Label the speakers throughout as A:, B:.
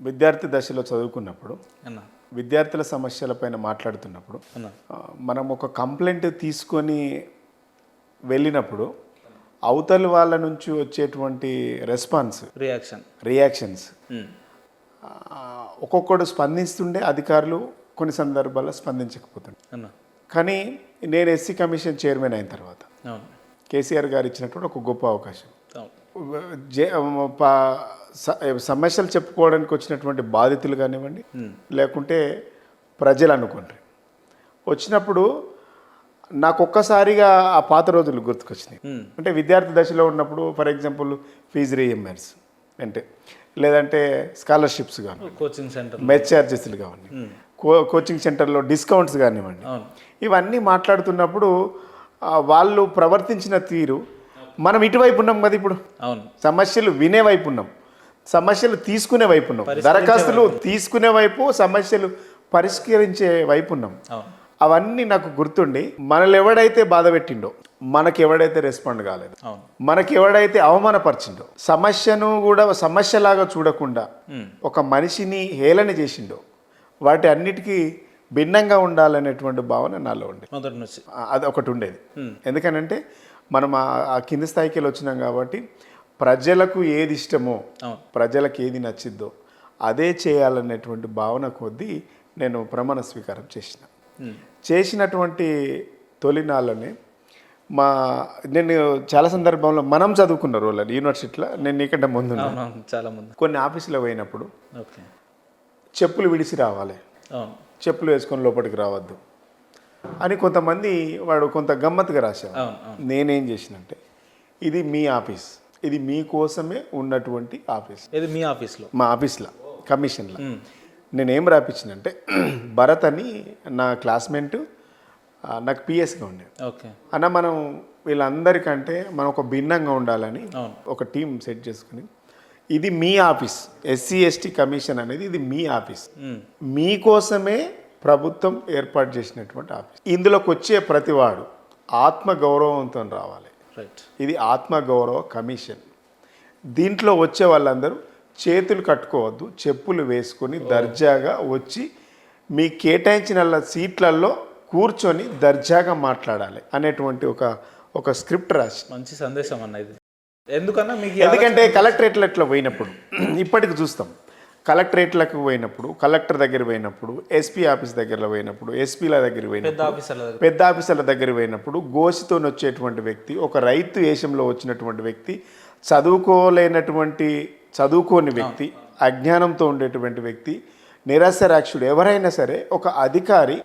A: విద్యార్థి దశలో చదువుకున్నప్పుడు
B: అన్న
A: విద్యార్థుల సమస్యలపైన మాట్లాడుతున్నప్పుడు
B: అన్న
A: మనం ఒక కంప్లైంట్ తీసుకొని వెళ్ళినప్పుడు అవతలి వాళ్ళ నుంచి వచ్చేటువంటి రెస్పాన్స్ రియాక్షన్స్ ఒక్కొక్కడు స్పందిస్తుండే అధికారులు కొన్ని సందర్భాల్లో స్పందించకపోతుండే.
B: అన్న
A: కానీ నేను ఎస్సీ కమిషన్ చైర్మన్ అయిన తర్వాత
B: అవును
A: కేసీఆర్ గారు ఇచ్చినటువంటి ఒక గొప్ప అవకాశం.
B: అవును
A: సమస్యలు చెప్పుకోవడానికి వచ్చినటువంటి బాధితులు కానివ్వండి, లేకుంటే ప్రజలు అనుకోండి, వచ్చినప్పుడు నాకు ఒక్కసారిగా ఆ పాత రోజులు గుర్తుకొచ్చినాయి. అంటే విద్యార్థి దశలో ఉన్నప్పుడు ఫర్ ఎగ్జాంపుల్ ఫీజు రీఎంబర్స్ అంటే, లేదంటే స్కాలర్షిప్స్ కానీ,
B: కోచింగ్ సెంటర్
A: మెస్ ఛార్జెస్లు కావండి, కోచింగ్ సెంటర్లో డిస్కౌంట్స్ కానివ్వండి, ఇవన్నీ మాట్లాడుతున్నప్పుడు వాళ్ళు ప్రవర్తించిన తీరు, మనం ఇటువైపు ఉన్నాం కదా ఇప్పుడు.
B: అవును
A: సమస్యలు వినే వైపు ఉన్నాం, సమస్యలు తీసుకునే వైపు ఉన్నాం, దరఖాస్తులు తీసుకునే వైపు, సమస్యలు పరిష్కరించే వైపు ఉన్నాం. అవన్నీ నాకు గుర్తుండి, మనల్ని ఎవడైతే బాధ పెట్టిండో, మనకి ఎవడైతే రెస్పాండ్ కాలేదు, మనకి ఎవడైతే అవమానపరిచిండో, సమస్యను కూడా సమస్యలాగా చూడకుండా ఒక మనిషిని హేళన చేసిండో, వాటి అన్నిటికీ భిన్నంగా ఉండాలనేటువంటి భావన నాలో ఉండేది. అది ఒకటి ఉండేది. ఎందుకనంటే మనం ఆ కింది స్థాయికి వచ్చినాం కాబట్టి ప్రజలకు ఏది ఇష్టమో, ప్రజలకు ఏది నచ్చిద్దో అదే చేయాలనేటువంటి భావన కొద్దీ నేను ప్రమాణ స్వీకారం చేసినటువంటి తొలినాళ్ళని నేను చాలా సందర్భంలో మనం చదువుకున్న రోజులు యూనివర్సిటీలో, నేను నీకంటే ముందు
B: చాలా ముందు
A: కొన్ని ఆఫీసులో పోయినప్పుడు చెప్పులు విడిసి రావాలి, చెప్పులు వేసుకొని లోపలికి రావద్దు అని కొంతమంది కొంత గమ్మత్తుగా రాశారు. నేనేం చేసినంటే, ఇది మీ ఆఫీస్, ఇది మీకోసమే ఉన్నటువంటి ఆఫీస్, ఇది మీ ఆఫీస్లో, మా ఆఫీస్లో కమిషన్లో నేనేం రాపించినంటే, భరత్ అని నా క్లాస్మేట్, నాకు పిఎస్గా ఉండేది. అన్న మనం వీళ్ళందరికంటే మనం ఒక భిన్నంగా ఉండాలని ఒక టీం సెట్ చేసుకుని, ఇది మీ ఆఫీస్, ఎస్సీ ఎస్టీ కమిషన్ అనేది ఇది మీ ఆఫీస్, మీకోసమే ప్రభుత్వం ఏర్పాటు చేసినటువంటి ఆఫీస్. ఇందులోకి వచ్చే ప్రతివాడు ఆత్మగౌరవంతో రావాలి. ఇది ఆత్మగౌరవ కమిషన్. దీంట్లో వచ్చే వాళ్ళందరూ చేతులు కట్టుకోవద్దు, చెప్పులు వేసుకొని దర్జాగా వచ్చి మీ కేటాయించిన సీట్లలో కూర్చొని దర్జాగా మాట్లాడాలి అనేటువంటి ఒక స్క్రిప్ట్ రాసి,
B: మంచి సందేశం అన్న ఇది.
A: ఎందుకంటే కలెక్టరేట్లలో పోయినప్పుడు ఇప్పటికి చూస్తాం, కలెక్టరేట్లకు పోయినప్పుడు, కలెక్టర్ దగ్గర పోయినప్పుడు, ఎస్పీ ఆఫీస్ దగ్గర పోయినప్పుడు, ఎస్పీల దగ్గర పోయినప్పుడు, పెద్ద ఆఫీసర్ల దగ్గర పోయినప్పుడు గోసితో వచ్చేటువంటి వ్యక్తి, ఒక రైతు వేషంలో వచ్చినటువంటి వ్యక్తి, చదువుకోని వ్యక్తి, అజ్ఞానంతో ఉండేటువంటి వ్యక్తి, నిరసరాక్షుడు ఎవరైనా సరే ఒక అధికారి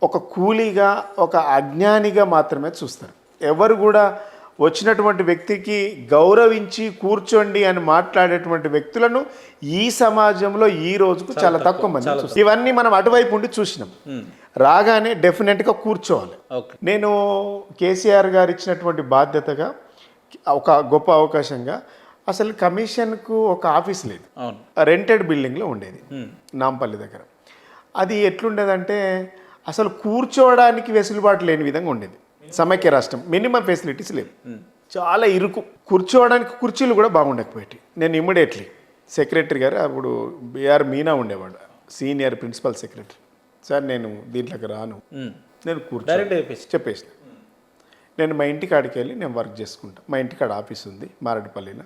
A: ఒక కూలీగా, ఒక అజ్ఞానిగా మాత్రమే చూస్తారు. ఎవరు కూడా వచ్చినటువంటి వ్యక్తికి గౌరవించి కూర్చోండి అని మాట్లాడేటువంటి వ్యక్తులను ఈ సమాజంలో ఈ రోజుకు చాలా తక్కువ మంది చూస్తారు. ఇవన్నీ మనం అటువైపు ఉండి చూసినాం. రాగానే డెఫినెట్గా కూర్చోవాలి. నేను కేసీఆర్ గారు ఇచ్చినటువంటి బాధ్యతగా, ఒక గొప్ప అవకాశంగా, అసలు కమిషన్కు ఒక ఆఫీస్ లేదు, రెంటెడ్ బిల్డింగ్లో ఉండేది నాంపల్లి దగ్గర. అది ఎట్లుండేదంటే అసలు కూర్చోవడానికి వెసులుబాటు లేని విధంగా ఉండేది. సమైక్య రాష్ట్రం, మినిమం ఫెసిలిటీస్ లేవు, చాలా ఇరుకు, కూర్చోవడానికి కుర్చీలు కూడా బాగుండకపోయేటి. నేను ఇమ్మీడియట్లీ సెక్రటరీ గారు, అప్పుడు బిఆర్ మీనా ఉండేవాడు, సీనియర్ ప్రిన్సిపల్ సెక్రటరీ, సార్ నేను దీంట్లోకి రాను, నేను చెప్పేసిన, నేను మా ఇంటికాడికి వెళ్ళి నేను వర్క్ చేసుకుంటా, మా ఇంటికాడ ఆఫీస్ ఉంది మారడిపల్లిలో,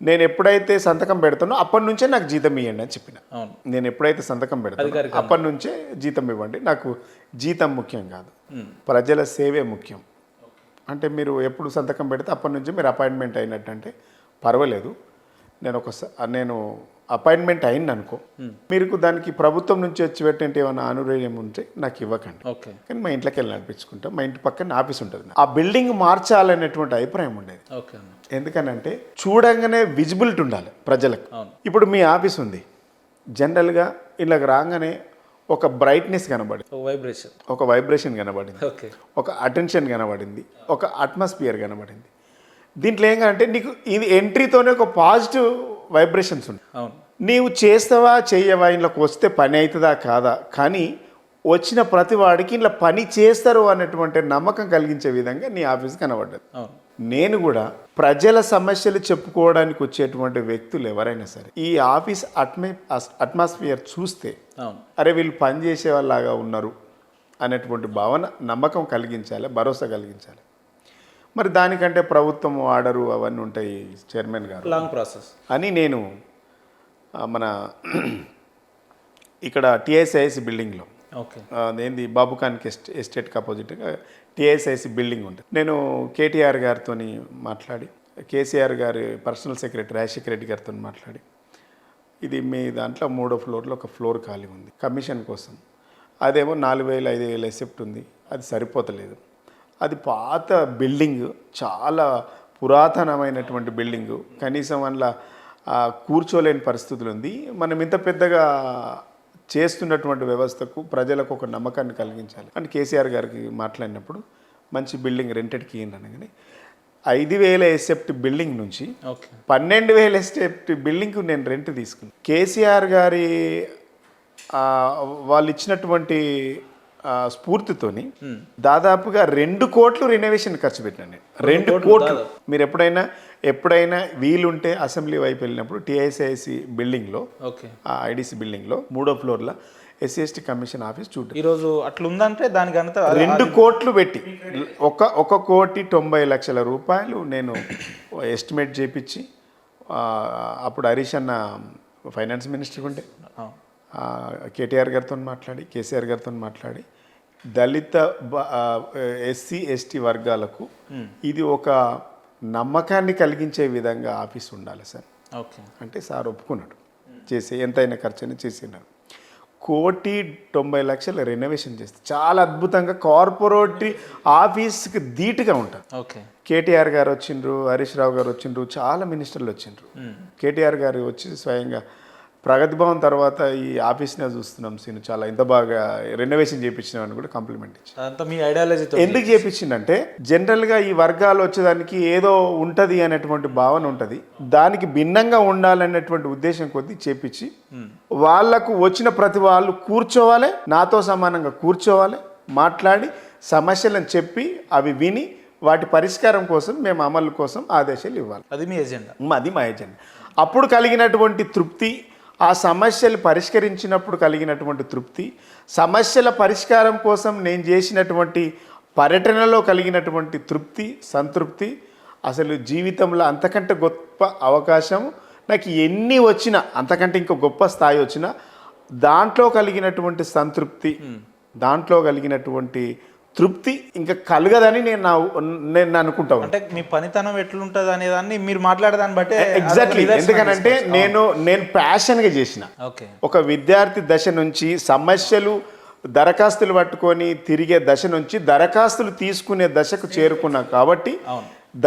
A: నేను ఎప్పుడైతే సంతకం పెడతానో అప్పటి నుంచే నాకు జీతం ఇవ్వండి అని చెప్పిన. నేను ఎప్పుడైతే సంతకం పెడతానో అప్పటి నుంచే జీతం ఇవ్వండి, నాకు జీతం ముఖ్యం కాదు, ప్రజల సేవే ముఖ్యం. అంటే మీరు ఎప్పుడు సంతకం పెడితే అప్పటి నుంచి మీరు అపాయింట్మెంట్ అయినట్టు అంటే పర్వాలేదు, నేను అపాయింట్మెంట్ అయింది అనుకో, మీరు దానికి ప్రభుత్వం నుంచి వచ్చి పెట్టంటే ఏమైనా ఆనురూల్యం ఉంటే నాకు ఇవ్వకండి, కానీ మా ఇంట్లోకి వెళ్ళి నడిపించుకుంటాం, మా ఇంటి పక్కన ఆఫీస్ ఉంటుంది. ఆ బిల్డింగ్ మార్చాలనేటువంటి అభిప్రాయం ఉండేది. ఎందుకనంటే చూడంగానే విజిబిలిటీ ఉండాలి ప్రజలకు. ఇప్పుడు మీ ఆఫీస్ ఉంది, జనరల్గా ఇలాగ రాగానే ఒక బ్రైట్నెస్ కనబడింది, ఒక వైబ్రేషన్ కనబడింది, ఒక అటెన్షన్ కనబడింది, ఒక అట్మాస్ఫియర్ కనబడింది. దీంట్లో ఏంటంటే నీకు ఇది ఎంట్రీతోనే ఒక పాజిటివ్ వైబ్రేషన్స్ ఉంటాయి. నీవు చేస్తావా చెయ్యవా, ఇంట్లోకి వస్తే పని అవుతుందా కాదా, కానీ వచ్చిన ప్రతి వాడికి ఇంట్లో పని చేస్తారు అనేటువంటి నమ్మకం కలిగించే విధంగా నీ ఆఫీస్ కనబడ్డది. నేను కూడా ప్రజల సమస్యలు చెప్పుకోవడానికి వచ్చేటువంటి వ్యక్తులు ఎవరైనా సరే ఈ ఆఫీస్ అట్మాస్ఫియర్ చూస్తే
B: అవును.
A: అరే వీళ్ళు పనిచేసే వాళ్ళలాగా ఉన్నారు అనేటువంటి భావన నమ్మకం కలిగించాలి, భరోసా కలిగించాలి. మరి దానికంటే ప్రభుత్వం ఆర్డరు అవన్నీ ఉంటాయి చైర్మన్ గారు
B: లాంగ్ ప్రాసెస్
A: అని నేను మన ఇక్కడ టిఎస్ఐసి బిల్డింగ్లో
B: ఓకే.
A: ఏంది బాబుఖాన్కి ఎస్టేట్కి అపోజిట్గా టిఎస్ఐసి బిల్డింగ్ ఉంటుంది. నేను కేటీఆర్ గారితో మాట్లాడి, కేసీఆర్ గారి పర్సనల్ సెక్రటరీ రాజశేఖర రెడ్డి గారితో మాట్లాడి, ఇది మీ దాంట్లో 3వ ఫ్లోర్లో ఒక ఫ్లోర్ ఖాళీ ఉంది కమిషన్ కోసం, అదేమో 4,000 5,000 ఎసెప్ట్ ఉంది, అది సరిపోతలేదు, అది పాత బిల్డింగ్, చాలా పురాతనమైనటువంటి బిల్డింగు, కనీసం అందులో కూర్చోలేని పరిస్థితులు ఉంది, మనం ఇంత పెద్దగా చేస్తున్నటువంటి వ్యవస్థకు ప్రజలకు ఒక నమ్మకాన్ని కలిగించాలి అని కేసీఆర్ గారికి మాట్లాడినప్పుడు మంచి బిల్డింగ్ రెంటెడ్కి అనగానే 5,000 ఎసెప్ట్ బిల్డింగ్ నుంచి 12,000 ఎసెప్ట్ బిల్డింగ్కు నేను రెంట్ తీసుకున్నాను. కేసీఆర్ గారి వాళ్ళు ఇచ్చినటువంటి స్ఫూర్తితోని దాదాపుగా 2 కోట్లు రెనోవేషన్ ఖర్చు పెట్టాను నేను. 2 కోట్లు. మీరు ఎప్పుడైనా వీలుంటే అసెంబ్లీ వైపు వెళ్ళినప్పుడు టిఐసిఐసి బిల్డింగ్లో, ఐడిసి బిల్డింగ్లో 3వ ఫ్లోర్లో ఎస్సీ కమిషన్ ఆఫీస్ చూడండి.
B: ఈరోజు అట్లా ఉందంటే దానికంతా
A: 2 కోట్లు పెట్టి 1,90,00,000 రూపాయలు నేను ఎస్టిమేట్ చేపించి, అప్పుడు హరీష్ అన్న ఫైనాన్స్ మినిస్టర్ ఉంటే కేటీఆర్ గారితో మాట్లాడి, కేసీఆర్ గారితో మాట్లాడి, దళిత ఎస్సీ ఎస్టీ వర్గాలకు ఇది ఒక నమ్మకాన్ని కలిగించే విధంగా ఆఫీస్ ఉండాలి సార్ అంటే సార్ ఒప్పుకున్నాడు. ఎంతైనా ఖర్చు అయినా చేసినాడు. 1,90,00,000 రెనోవేషన్ చేస్తే చాలా అద్భుతంగా కార్పొరేట్ ఆఫీస్కి ధీటుగా ఉంటుంది. కేటీఆర్ గారు వచ్చిండ్రు, హరీష్ రావు గారు వచ్చిండ్రు, చాలా మినిస్టర్లు వచ్చిండ్రు. కేటీఆర్ గారు వచ్చి స్వయంగా ప్రగతి భవన్ తర్వాత ఈ ఆఫీస్నే చూస్తున్నాం సీను, చాలా ఇంత బాగా రెనోవేషన్ చేయించినామని కూడా కాంప్లిమెంట్ ఇచ్చి. ఎందుకు చేయించిందంటే జనరల్గా ఈ వర్గాలు వచ్చేదానికి ఏదో ఉంటుంది అనేటువంటి భావన ఉంటుంది, దానికి భిన్నంగా ఉండాలనేటువంటి ఉద్దేశం కొద్దీ చేపించి వాళ్లకు వచ్చిన ప్రతి వాళ్ళు కూర్చోవాలి, నాతో సమానంగా కూర్చోవాలి, మాట్లాడి సమస్యలను చెప్పి అవి విని వాటి పరిష్కారం కోసం మేము అమలు కోసం ఆదేశాలు ఇవ్వాలి.
B: అది మీ ఎజెండా.
A: అది మా ఎజెండా. అప్పుడు కలిగినటువంటి తృప్తి, ఆ సమస్యలు పరిష్కరించినప్పుడు కలిగినటువంటి తృప్తి, సమస్యల పరిష్కారం కోసం నేను చేసినటువంటి పర్యటనలో కలిగినటువంటి తృప్తి, సంతృప్తి, అసలు జీవితంలో అంతకంటే గొప్ప అవకాశం నాకు ఎన్ని వచ్చినా, అంతకంటే ఇంకో గొప్ప స్థాయి వచ్చినా దాంట్లో కలిగినటువంటి సంతృప్తి, దాంట్లో కలిగినటువంటి తృప్తి ఇంకా కలగదని నేను అనుకుంటాను.
B: అంటే మీ పనితనం ఎట్లుంటుంది అనే దాన్ని మీరు మాట్లాడేదాన్ని బట్టి
A: ఎగ్జాక్ట్లీ. ఎందుకనంటే నేను ప్యాషన్గా చేసిన ఒక విద్యార్థి దశ నుంచి సమస్యలు దరఖాస్తులు పట్టుకొని తిరిగే దశ నుంచి దరఖాస్తులు తీసుకునే దశకు చేరుకున్నా కాబట్టి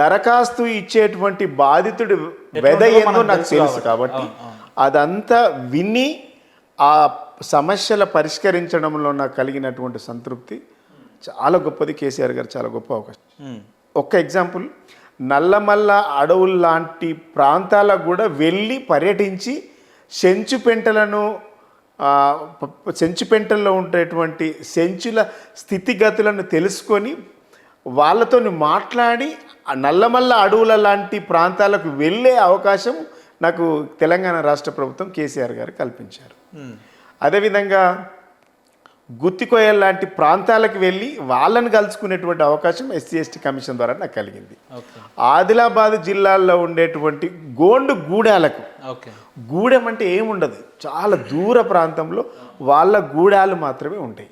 A: దరఖాస్తు ఇచ్చేటువంటి బాధితుడి వెద ఏందో నాకు తెలుసు కాబట్టి అదంతా విని ఆ సమస్యల పరిష్కరించడంలో నాకు కలిగినటువంటి సంతృప్తి చాలా గొప్పది. కేసీఆర్ గారు చాలా గొప్ప అవకాశం. ఒక్క ఎగ్జాంపుల్, నల్లమల్ల అడవులు లాంటి ప్రాంతాలకు కూడా వెళ్ళి పర్యటించి సెంచుపెంటల్లో ఉండేటువంటి సెంచుల స్థితిగతులను తెలుసుకొని వాళ్ళతో మాట్లాడి నల్లమల్ల అడవుల లాంటి ప్రాంతాలకు వెళ్ళే అవకాశం నాకు తెలంగాణ రాష్ట్ర ప్రభుత్వం కేసీఆర్ గారు కల్పించారు. అదేవిధంగా గుత్తికోయల్ లాంటి ప్రాంతాలకు వెళ్ళి వాళ్ళని కలుసుకునేటువంటి అవకాశం ఎస్సీ ఎస్టీ కమిషన్ ద్వారా నాకు కలిగింది. ఆదిలాబాద్ జిల్లాల్లో ఉండేటువంటి గోండు గూడాలకు, గూడెం అంటే ఏముండదు, చాలా దూర ప్రాంతంలో వాళ్ళ గూడాలు మాత్రమే ఉంటాయి.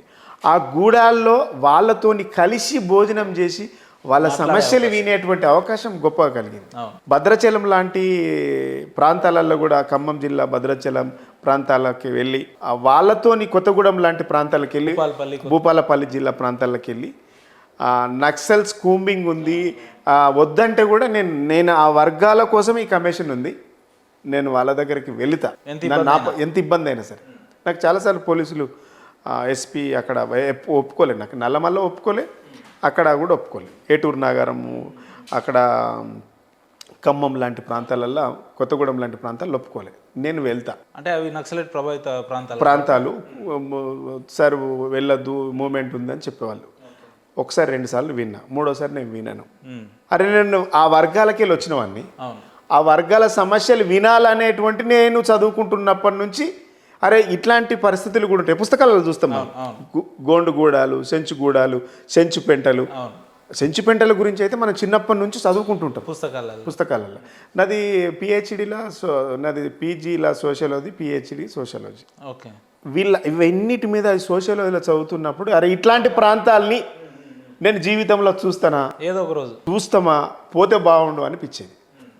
A: ఆ గూడాల్లో వాళ్ళతోని కలిసి భోజనం చేసి వాళ్ళ సమస్యలు వినేటువంటి అవకాశం గొప్పగా కలిగింది. భద్రాచలం లాంటి ప్రాంతాలలో కూడా, ఖమ్మం జిల్లా భద్రాచలం ప్రాంతాలకు వెళ్ళి వాళ్ళతోని కొత్తగూడెం లాంటి ప్రాంతాలకు వెళ్ళి, భూపాలపల్లి జిల్లా ప్రాంతాలకు వెళ్ళి నక్సల్స్ కూంబింగ్ ఉంది వద్దంటే కూడా నేను ఆ వర్గాల కోసం ఈ కమిషన్ ఉంది, నేను వాళ్ళ దగ్గరికి వెళుతా, ఎంత ఇబ్బంది అయినా సరే. నాకు చాలాసార్లు పోలీసులు ఎస్పీ అక్కడ ఒప్పుకోలేదు, నాకు నల్లమల్ల ఒప్పుకోలే, అక్కడ కూడా ఒప్పుకోలేదు, ఏటూరు నాగారము, అక్కడ ఖమ్మం లాంటి ప్రాంతాలల్లో, కొత్తగూడెం లాంటి ప్రాంతాలు ఒప్పుకోలేదు. నేను వెళ్తా.
B: అంటే అవి నక్సలైట్ ప్రభావిత ప్రాంతాలు
A: సార్ వెళ్ళొద్దు, మూమెంట్ ఉందని చెప్పేవాళ్ళు. ఒకసారి 2 సార్లు విన్నా, మూడోసారి నేను విన్నాను.
B: ఉమ్,
A: అరే నేను ఆ వర్గాలకి వెళ్ళి వచ్చినవాడిని,
B: అవును.
A: ఆ వర్గాల సమస్యలు వినాలనేటువంటి నేను చదువుకుంటున్నప్పటి నుంచి అరే ఇట్లాంటి పరిస్థితులు కూడా ఉంటాయి. పుస్తకాలలో చూస్తాం మనం. గోండుగూడాలు, సెంచుగూడాలు, సెంచుపెంటలు.
B: అవును,
A: సెంచుపెంటల గురించి అయితే మనం చిన్నప్పటి నుంచి చదువుకుంటుంటాం పుస్తకాలలో. నాది పిహెచ్డిలా నాది పీజీలా సోషియాలజీ, పిహెచ్డి సోషియాలజీ.
B: ఓకే.
A: ఇవన్నిటి మీద సోషియాలజీలో చదువుతున్నప్పుడు అరే ఇట్లాంటి ప్రాంతాల్ని నేను జీవితంలో చూస్తానా,
B: ఏదో ఒక రోజు
A: చూస్తామా, పోతే బాగుండు అనిపించేది.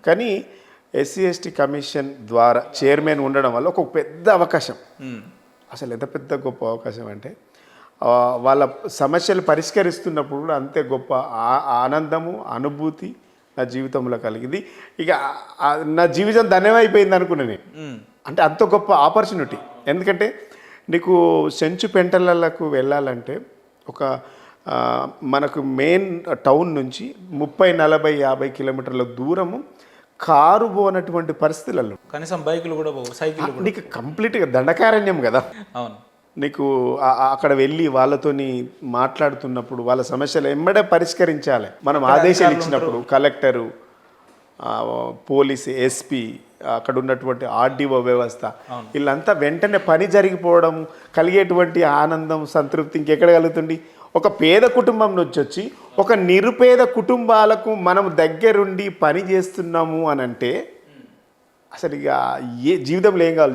A: కానీ ఎస్సీ ఎస్టీ కమిషన్ ద్వారా చైర్మన్ ఉండడం వల్ల ఒక పెద్ద అవకాశం,
B: ఉమ్,
A: అసలు ఎంత పెద్ద గొప్ప అవకాశం అంటే వాళ్ళ సమస్యలు పరిష్కరిస్తున్నప్పుడు కూడా అంతే గొప్ప ఆనందము, అనుభూతి నా జీవితంలో కలిగింది. ఇక నా జీవితం ధన్యమైపోయింది అనుకున్నా నేను. అంటే అంత గొప్ప ఆపర్చునిటీ. ఎందుకంటే నీకు సెంచు పెంటలకు వెళ్ళాలంటే ఒక మనకు మెయిన్ టౌన్ నుంచి 30, 40, 50 కిలోమీటర్ల దూరము కారు పోనటువంటి పరిస్థితులలో,
B: కనీసం బైకులు కూడా పోవు, సైకిల్ కూడా.
A: నీకు కంప్లీట్గా దండకారణ్యం కదా.
B: అవును.
A: నీకు అక్కడ వెళ్ళి వాళ్ళతోని మాట్లాడుతున్నప్పుడు వాళ్ళ సమస్యలు ఎమ్మడే పరిష్కరించాలి. మనం ఆదేశాలు ఇచ్చినప్పుడు కలెక్టరు, పోలీసు, ఎస్పీ, అక్కడ ఉన్నటువంటి ఆర్డీఓ వ్యవస్థ, వీళ్ళంతా వెంటనే పని జరిగిపోవడం కలిగేటువంటి ఆనందం, సంతృప్తి ఇంకెక్కడ కలుగుతుంది? ఒక పేద కుటుంబం నుంచి వచ్చి ఒక నిరుపేద కుటుంబాలకు మనం దగ్గరుండి పని చేస్తున్నాము అని అంటే అసలు ఇక జీవితంలో ఏం కావాలి?